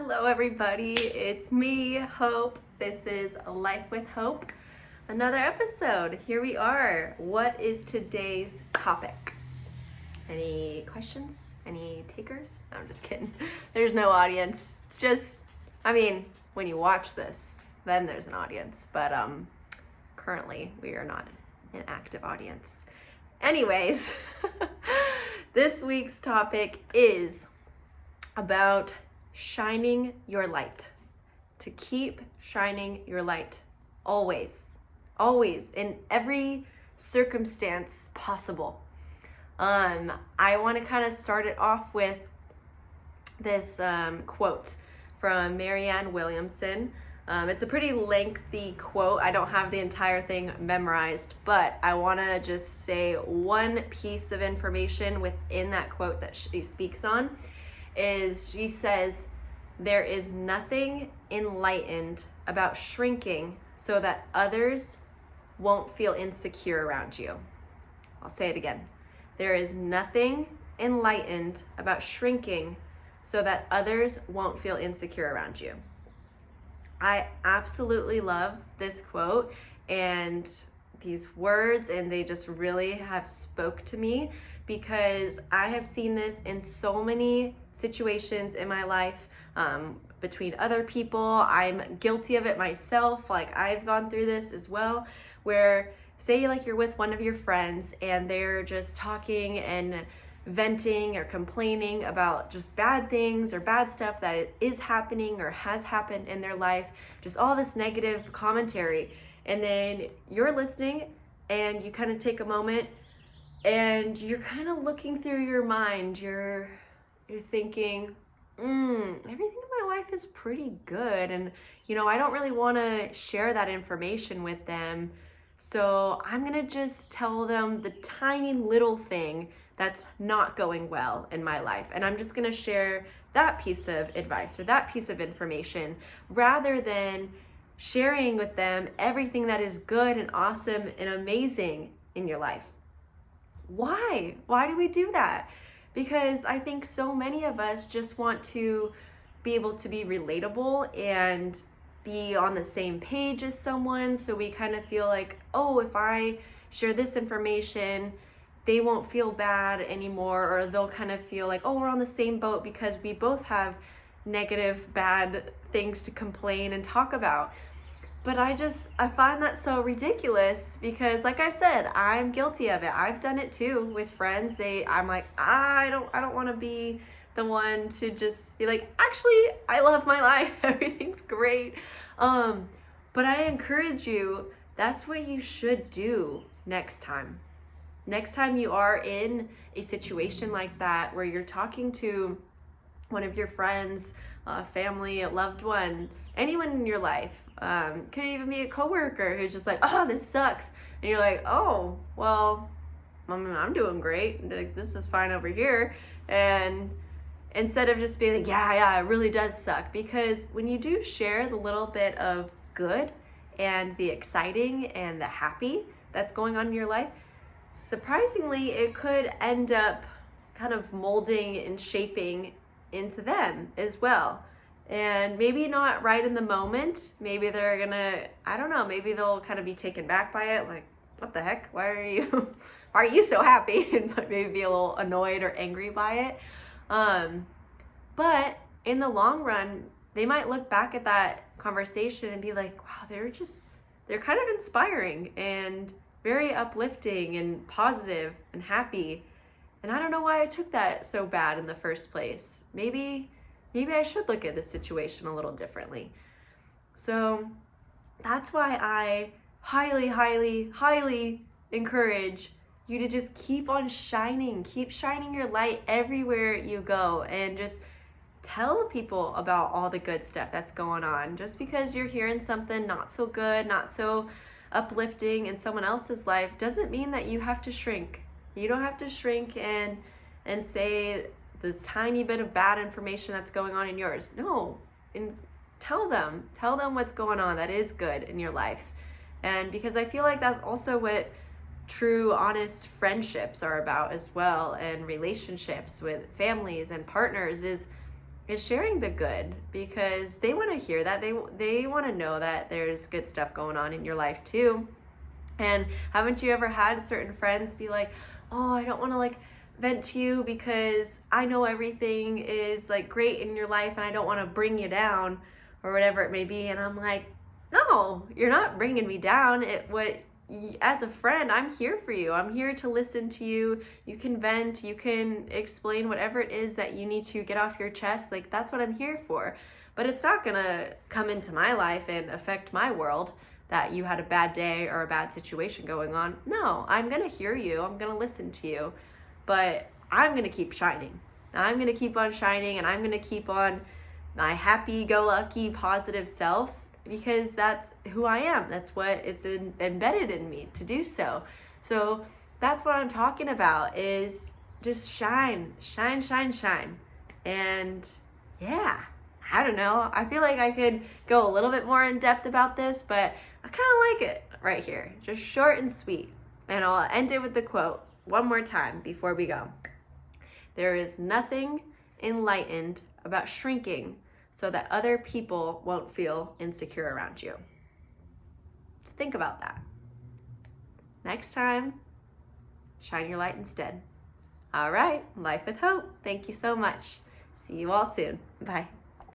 Hello everybody, it's me, Hope. This is Life with Hope. Another episode. Here we are. What is today's topic? Any questions? Any takers? No, I'm just kidding. There's no audience. It's just, when you watch this, then there's an audience. But currently we are not an active audience. Anyways, this week's topic is about shining your light. To keep shining your light. Always. Always. In every circumstance possible. I want to kind of start it off with this quote from Marianne Williamson. It's a pretty lengthy quote. I don't have the entire thing memorized, but I want to just say one piece of information within that quote that she speaks on. She says, there is nothing enlightened about shrinking so that others won't feel insecure around you. I'll say it again. There is nothing enlightened about shrinking so that others won't feel insecure around you. I absolutely love this quote and these words, and they just really have spoke to me because I have seen this in so many situations in my life, between other people. I'm guilty of it myself. Like, I've gone through this as well, where say you're with one of your friends and they're just talking and venting or complaining about just bad things or bad stuff that is happening or has happened in their life, just all this negative commentary. And then you're listening and you kind of take a moment and you're kind of looking through your mind. You're thinking, everything in my life is pretty good. And, I don't really want to share that information with them. So I'm going to just tell them the tiny little thing that's not going well in my life. And I'm just going to share that piece of advice or that piece of information rather than sharing with them everything that is good and awesome and amazing in your life. Why? Why do we do that? Because I think so many of us just want to be able to be relatable and be on the same page as someone. So we kind of feel like, oh, if I share this information, they won't feel bad anymore, or they'll kind of feel like, oh, we're on the same boat because we both have negative, bad things to complain and talk about. But I find that so ridiculous because, like I said, I'm guilty of it. I've done it too with friends. I'm like, I don't want to be the one to just be like, actually, I love my life. Everything's great. But I encourage you, that's what you should do next time. Next time you are in a situation like that where you're talking to one of your friends, family, a loved one, anyone in your life, could even be a coworker who's just like, oh, this sucks. And you're like, oh, well, I'm doing great. Like, this is fine over here. And instead of just being like, yeah, it really does suck. Because when you do share the little bit of good and the exciting and the happy that's going on in your life, surprisingly, it could end up kind of molding and shaping into them as well. And maybe not right in the moment. Maybe they're gonna, I don't know, maybe they'll kind of be taken back by it. Like, what the heck? Why are you so happy? And maybe be a little annoyed or angry by it. But in the long run, they might look back at that conversation and be like, wow, they're kind of inspiring and very uplifting and positive and happy. And I don't know why I took that so bad in the first place. Maybe I should look at this situation a little differently. So that's why I highly, highly, highly encourage you to just keep on shining. Keep shining your light everywhere you go and just tell people about all the good stuff that's going on. Just because you're hearing something not so good, not so uplifting in someone else's life doesn't mean that you have to shrink. You don't have to shrink and say the tiny bit of bad information that's going on in yours. No, and tell them what's going on that is good in your life. And because I feel like that's also what true, honest friendships are about as well, and relationships with families and partners is is sharing the good, because they want to hear that. They want to know that there's good stuff going on in your life too. And haven't you ever had certain friends be like, oh, I don't want to like vent to you because I know everything is like great in your life and I don't want to bring you down, or whatever it may be. And I'm like, no, you're not bringing me down. As a friend, I'm here for you. I'm here to listen to you. You can vent, you can explain whatever it is that you need to get off your chest. Like, that's what I'm here for. But it's not gonna come into my life and affect my world that you had a bad day or a bad situation going on. No, I'm gonna hear you. I'm gonna listen to you. But I'm gonna keep shining. I'm gonna keep on shining, and I'm gonna keep on my happy-go-lucky, positive self, because that's who I am. That's what it's embedded in me to do so. So that's what I'm talking about, is just shine, shine, shine, shine. And yeah, I don't know. I feel like I could go a little bit more in depth about this, but I kind of like it right here. Just short and sweet. And I'll end it with the quote one more time before we go. There is nothing enlightened about shrinking so that other people won't feel insecure around you. Think about that. Next time, shine your light instead. All right, Life with Hope. Thank you so much. See you all soon. Bye.